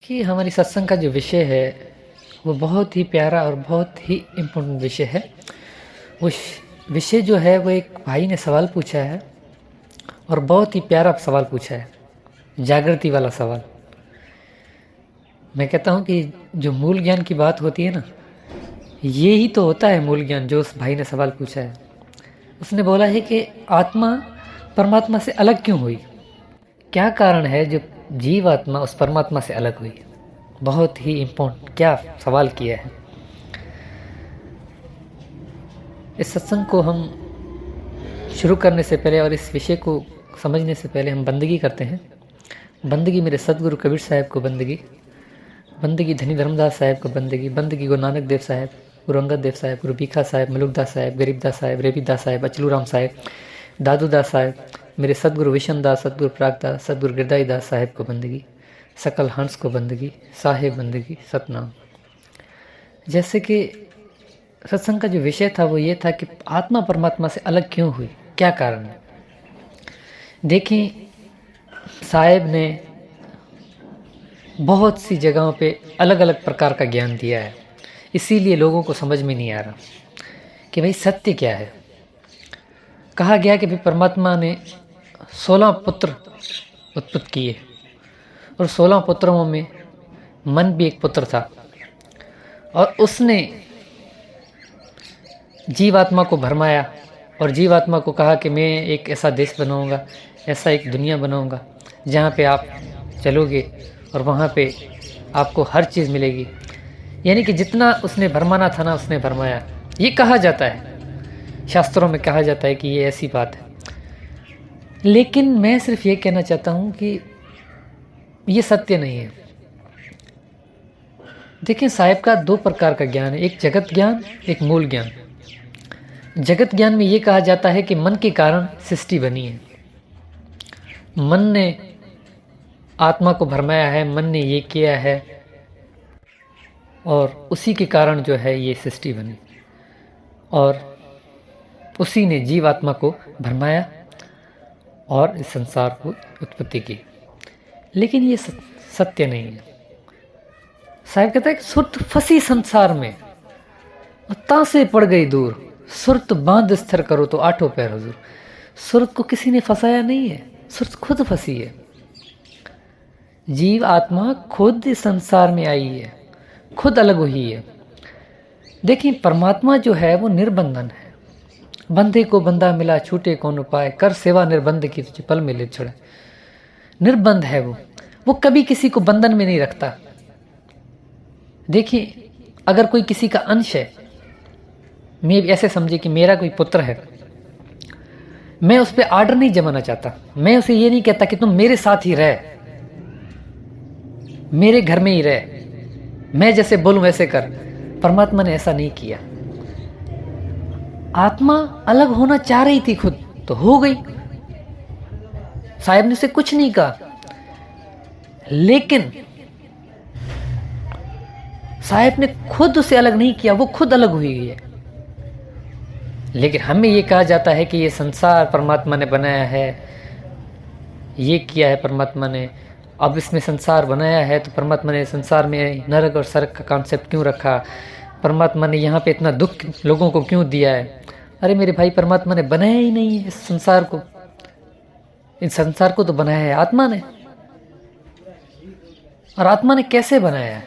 कि हमारी सत्संग का जो विषय है वो बहुत ही प्यारा और बहुत ही इम्पोर्टेंट विषय है। उस विषय जो है वो एक भाई ने सवाल पूछा है और बहुत ही प्यारा सवाल पूछा है, जागृति वाला सवाल। मैं कहता हूँ कि जो मूल ज्ञान की बात होती है ना, ये ही तो होता है मूल ज्ञान जो उस भाई ने सवाल पूछा है। उसने बोला है कि आत्मा परमात्मा से अलग क्यों हुई, क्या कारण है जो जीव आत्मा उस परमात्मा से अलग हुई। बहुत ही इम्पोर्टेंट क्या सवाल किया है। इस सत्संग को हम शुरू करने से पहले और इस विषय को समझने से पहले हम बंदगी करते हैं। बंदगी मेरे सदगुरु कबीर साहब को बंदगी, बंदगी धनी धर्मदास साहब को बंदगी, बंदगी गुरु नानक देव साहब, गुरु अंगद देव साहब, गुरु भीखा साहब, मलुकदास साहब, गरीबदास साहब, रेबीदास साहब, अचलूराम साहब, दादूदास साहब, मेरे सदगुरु विशनदास, सदगुरु प्रागदास, सदगुरु गिरदाई दास साहब को बंदगी, सकल हंस को बंदगी, साहेब बंदगी, सतनाम। जैसे कि सत्संग का जो विषय था वो ये था कि आत्मा परमात्मा से अलग क्यों हुई, क्या कारण है। देखिए, साहेब ने बहुत सी जगहों पे अलग अलग प्रकार का ज्ञान दिया है, इसीलिए लोगों को समझ में नहीं आ रहा कि भाई सत्य क्या है। कहा गया कि भाई परमात्मा ने 16 पुत्र उत्पत्त किए और 16 पुत्रों में मन भी एक पुत्र था और उसने जीवात्मा को भरमाया और जीवात्मा को कहा कि मैं एक ऐसा देश बनाऊंगा, ऐसा एक दुनिया बनाऊंगा जहाँ पे आप चलोगे और वहाँ पे आपको हर चीज़ मिलेगी। यानी कि जितना उसने भरमाना था ना उसने भरमाया। ये कहा जाता है, शास्त्रों में कहा जाता है कि ये ऐसी बात है। लेकिन मैं सिर्फ ये कहना चाहता हूँ कि ये सत्य नहीं है। देखिए, साहिब का 2 प्रकार का ज्ञान है, एक जगत ज्ञान, एक मूल ज्ञान। जगत ज्ञान में ये कहा जाता है कि मन के कारण सृष्टि बनी है, मन ने आत्मा को भरमाया है, मन ने ये किया है और उसी के कारण जो है ये सृष्टि बनी और उसी ने जीवात्मा को भरमाया और इस संसार को उत्पत्ति की। लेकिन ये सत्य नहीं है। साहिब कहता है कि सुरत फंसी संसार में ता से पड़ गई दूर, सुरत बांध स्थिर करो तो आठों पैर हुजूर। सुरत को किसी ने फंसाया नहीं है, सुरत खुद फंसी है। जीव आत्मा खुद इस संसार में आई है, खुद अलग हुई है। देखिए, परमात्मा जो है वो निर्बंधन है। बंधे को बंधा मिला, छूटे कौन उपाय, कर सेवा निर्बंध की तुझे पल में ले छोड़े। निर्बंध है वो कभी किसी को बंधन में नहीं रखता। देखिए, अगर कोई किसी का अंश है, मैं ऐसे समझे कि मेरा कोई पुत्र है, मैं उस पर आर्डर नहीं जमाना चाहता। मैं उसे ये नहीं कहता कि तुम मेरे साथ ही रह, मेरे घर में ही रह, मैं जैसे बोलूं वैसे कर। परमात्मा ने ऐसा नहीं किया। आत्मा अलग होना चाह रही थी खुद, तो हो गई। साहिब ने उसे कुछ नहीं कहा, लेकिन साहिब ने खुद उसे अलग नहीं किया, वो खुद अलग हुई है। लेकिन हमें ये कहा जाता है कि ये संसार परमात्मा ने बनाया है, ये किया है परमात्मा ने। अब इसमें संसार बनाया है तो परमात्मा ने संसार में नरक और स्वर्ग का कॉन्सेप्ट क्यों रखा, परमात्मा ने यहाँ पे इतना दुख लोगों को क्यों दिया है। अरे मेरे भाई, परमात्मा ने बनाया ही नहीं है इस संसार को। इस संसार को तो बनाया है आत्मा ने। और आत्मा ने कैसे बनाया है?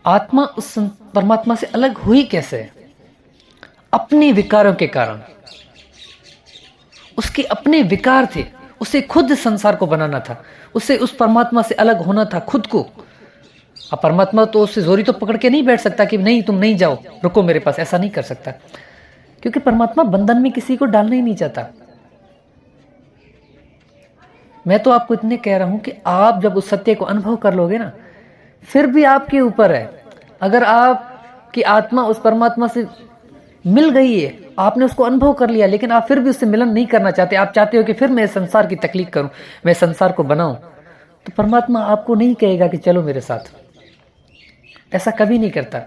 आत्मा उस परमात्मा से अलग हुई कैसे? अपने विकारों के कारण। उसके अपने विकार थे, उसे खुद संसार को बनाना था, उसे उस परमात्मा से अलग होना था खुद को। अब परमात्मा तो उससे जोरी तो पकड़ के नहीं बैठ सकता कि नहीं तुम नहीं जाओ, रुको मेरे पास, ऐसा नहीं कर सकता, क्योंकि परमात्मा बंधन में किसी को डालना ही नहीं चाहता। मैं तो आपको इतने कह रहा हूं कि आप जब उस सत्य को अनुभव कर लोगे ना, फिर भी आपके ऊपर है। अगर आपकी आत्मा उस परमात्मा से मिल गई है, आपने उसको अनुभव कर लिया, लेकिन आप फिर भी उससे मिलन नहीं करना चाहते, आप चाहते हो कि फिर मैं संसार की तकलीफ करूं, मैं संसार को बनाऊं, तो परमात्मा आपको नहीं कहेगा कि चलो मेरे साथ। ऐसा कभी नहीं करता,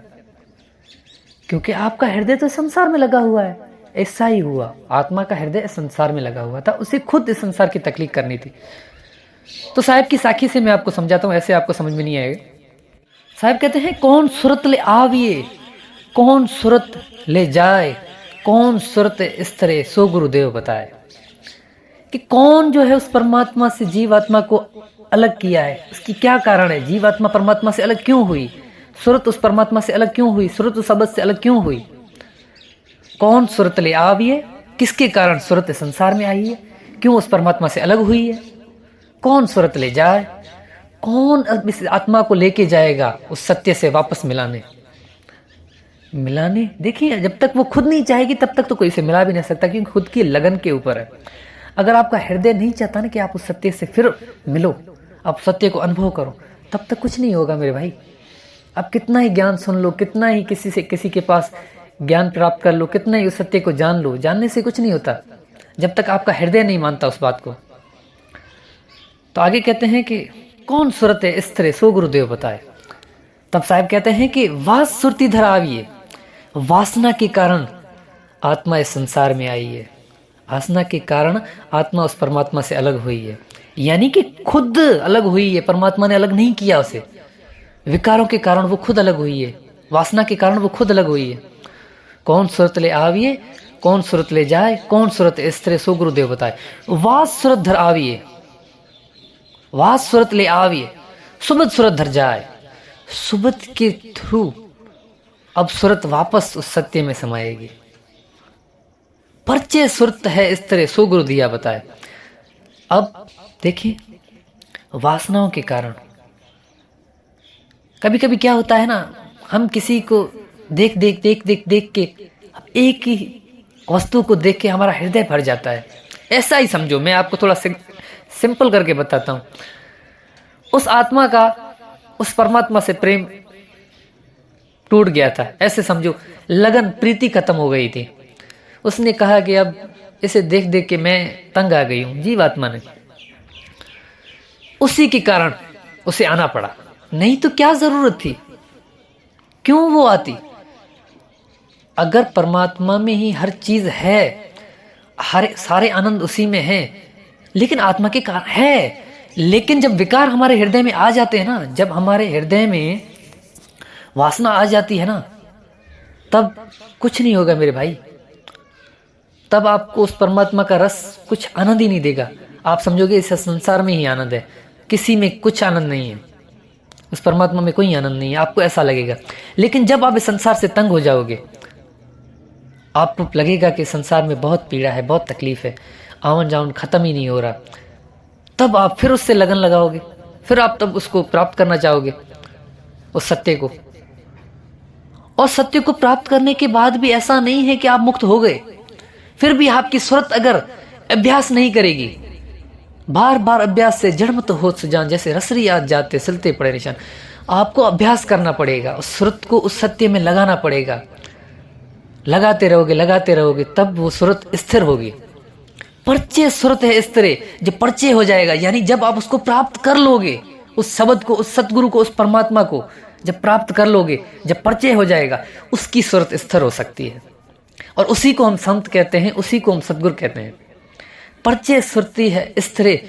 क्योंकि आपका हृदय तो संसार में लगा हुआ है। ऐसा ही हुआ, आत्मा का हृदय संसार में लगा हुआ था, उसे खुद इस संसार की तकलीफ करनी थी। तो साहब की साखी से मैं आपको समझाता हूँ, ऐसे आपको समझ में नहीं आएगा। साहब कहते हैं कौन सूरत ले आविए, कौन सूरत ले जाए, कौन सूरत इस तरह सो गुरुदेव बताए। कि कौन जो है उस परमात्मा से जीवात्मा को अलग किया है, उसकी क्या कारण है, जीवात्मा परमात्मा से अलग क्यों हुई, सूरत उस परमात्मा से अलग क्यों हुई, सूरत उस शब्द से अलग क्यों हुई। कौन सूरत ले आविए, किसके कारण सूरत संसार में आई है, क्यों उस परमात्मा से अलग हुई है। कौन सूरत ले जाए, कौन इस आत्मा को लेके जाएगा उस सत्य से वापस मिलाने। देखिए, जब तक वो खुद नहीं चाहेगी तब तक तो कोई इसे मिला भी नहीं सकता, क्योंकि खुद की लगन के ऊपर है। अगर आपका हृदय नहीं चाहता ना कि आप उस सत्य से फिर मिलो, आप सत्य को अनुभव करो, तब तक कुछ नहीं होगा मेरे भाई। आप कितना ही ज्ञान सुन लो, कितना ही किसी के पास ज्ञान प्राप्त कर लो, कितना ही उस सत्य को जान लो, जानने से कुछ नहीं होता जब तक आपका हृदय नहीं मानता उस बात को। तो आगे कहते हैं कि कौन सूरत है इस तरह सो गुरुदेव बताए। तब साहब कहते हैं कि वास सुरती धर आविए, वासना के कारण आत्मा इस संसार में आई है, वासना के कारण आत्मा उस परमात्मा से अलग हुई है। यानी कि खुद अलग हुई है, परमात्मा ने अलग नहीं किया उसे। विकारों के कारण वो खुद अलग हुई है, वासना के कारण वो खुद अलग हुई है। कौन सूरत ले आविए, कौन सूरत ले जाए, कौन सूरत इस तरह सो गुरुदेव बताए। वास सूरत धर आविए, वास सूरत ले आविए, सुबद सूरत धर जाए। सुबद के थ्रू अब सूरत वापस उस सत्य में समाएगी। परिचय सूरत है इस तरह सो गुरु दिया बताए। अब देखिए, वासनाओं के कारण कभी कभी क्या होता है ना, हम किसी को देख के एक ही वस्तु को देख के हमारा हृदय भर जाता है। ऐसा ही समझो, मैं आपको थोड़ा सिंपल करके बताता हूँ। उस आत्मा का उस परमात्मा से प्रेम टूट गया था, ऐसे समझो, लगन प्रीति खत्म हो गई थी। उसने कहा कि अब इसे देख देख के मैं तंग आ गई हूं, जीवात्मा ने। उसी के कारण उसे आना पड़ा, नहीं तो क्या जरूरत थी, क्यों वो आती। अगर परमात्मा में ही हर चीज है, हर सारे आनंद उसी में है, लेकिन आत्मा के कारण है। लेकिन जब विकार हमारे हृदय में आ जाते हैं ना, जब हमारे हृदय में वासना आ जाती है ना, तब कुछ नहीं होगा मेरे भाई। तब आपको उस परमात्मा का रस कुछ आनंद ही नहीं देगा। आप समझोगे इस संसार में ही आनंद है, किसी में कुछ आनंद नहीं है, उस परमात्मा में कोई आनंद नहीं है, आपको ऐसा लगेगा। लेकिन जब आप इस संसार से तंग हो जाओगे, आपको लगेगा कि संसार में बहुत पीड़ा है, बहुत तकलीफ है, आवन जावन खत्म ही नहीं हो रहा, तब आप फिर उससे लगन लगाओगे, फिर आप तब उसको प्राप्त करना चाहोगे, उस सत्य को। और सत्य को प्राप्त करने के बाद भी ऐसा नहीं है कि आप मुक्त हो गए, फिर भी आपकी सूरत अगर अभ्यास नहीं करेगी, बार बार अभ्यास से जड़ मत हो सुजान, जैसे रसरी याद जाते सिलते पड़े निशान। आपको अभ्यास करना पड़ेगा, उस सूरत को उस सत्य में लगाना पड़ेगा। लगाते रहोगे, तब वो सूरत स्थिर होगी। परिचय सूरत है इस तरह, जब परिचय हो जाएगा, यानी जब आप उसको प्राप्त कर लोगे, उस शब्द को, उस सतगुरु को, उस परमात्मा को जब प्राप्त कर लोगे, जब परिचय हो जाएगा, उसकी सूरत स्थिर हो सकती है। और उसी को हम संत कहते हैं, उसी को हम सतगुरु कहते हैं। परिचय सुरती है इस तरह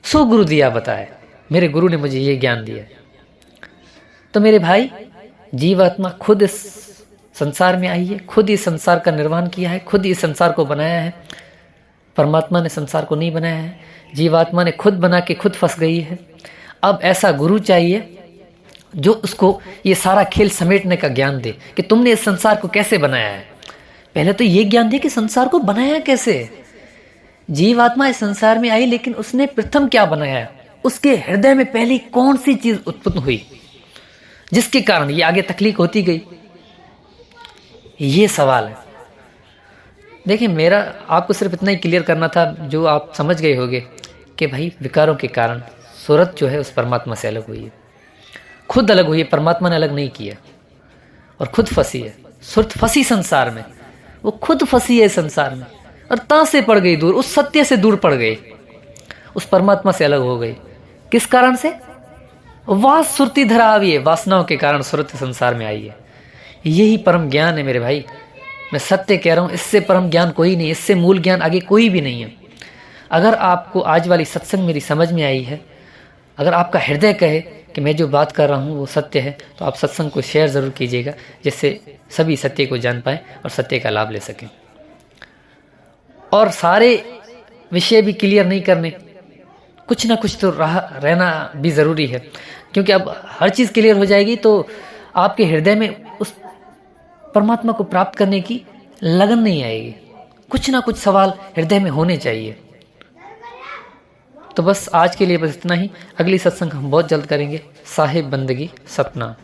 सो गुरु दिया बताए, मेरे गुरु ने मुझे ये ज्ञान दिया। तो मेरे भाई, जीवात्मा खुद इस संसार में आई है, खुद इस संसार का निर्माण किया है, खुद इस संसार को बनाया है। परमात्मा ने संसार को नहीं बनाया है, जीवात्मा ने खुद बना के खुद फंस गई है। अब ऐसा गुरु चाहिए जो उसको ये सारा खेल समेटने का ज्ञान दे कि तुमने इस संसार को कैसे बनाया है। पहले तो ये ज्ञान दे कि संसार को बनाया कैसे। जीवात्मा इस संसार में आई, लेकिन उसने प्रथम क्या बनाया, उसके हृदय में पहली कौन सी चीज उत्पन्न हुई जिसके कारण ये आगे तकलीफ होती गई, ये सवाल है। देखिए, मेरा आपको सिर्फ इतना ही क्लियर करना था, जो आप समझ गए होंगे कि भाई विकारों के कारण सूरत जो है उस परमात्मा से अलग हुई है, खुद अलग हुई है, परमात्मा ने अलग नहीं किया, और खुद फंसी है। सूरत फंसी संसार में, वो खुद फंसी है संसार में, और तां से पड़ गई दूर, उस सत्य से दूर पड़ गई, उस परमात्मा से अलग हो गई। किस कारण से? वास सुरती धरा आई है, वासनाओं के कारण सूरत संसार में आई है। यही परम ज्ञान है मेरे भाई, मैं सत्य कह रहा हूँ, इससे परम ज्ञान कोई नहीं, इससे मूल ज्ञान आगे कोई भी नहीं है। अगर आपको आज वाली सत्संग मेरी समझ में आई है, अगर आपका हृदय कहे कि मैं जो बात कर रहा हूँ वो सत्य है, तो आप सत्संग को शेयर ज़रूर कीजिएगा, जिससे सभी सत्य को जान पाएँ और सत्य का लाभ ले सकें। और सारे विषय भी क्लियर नहीं करने, कुछ ना कुछ तो रहना भी ज़रूरी है, क्योंकि अब हर चीज़ क्लियर हो जाएगी तो आपके हृदय में उस परमात्मा को प्राप्त करने की लगन नहीं आएगी। कुछ ना कुछ सवाल हृदय में होने चाहिए। तो बस आज के लिए बस इतना ही। अगली सत्संग हम बहुत जल्द करेंगे। साहिब बंदगी सपना।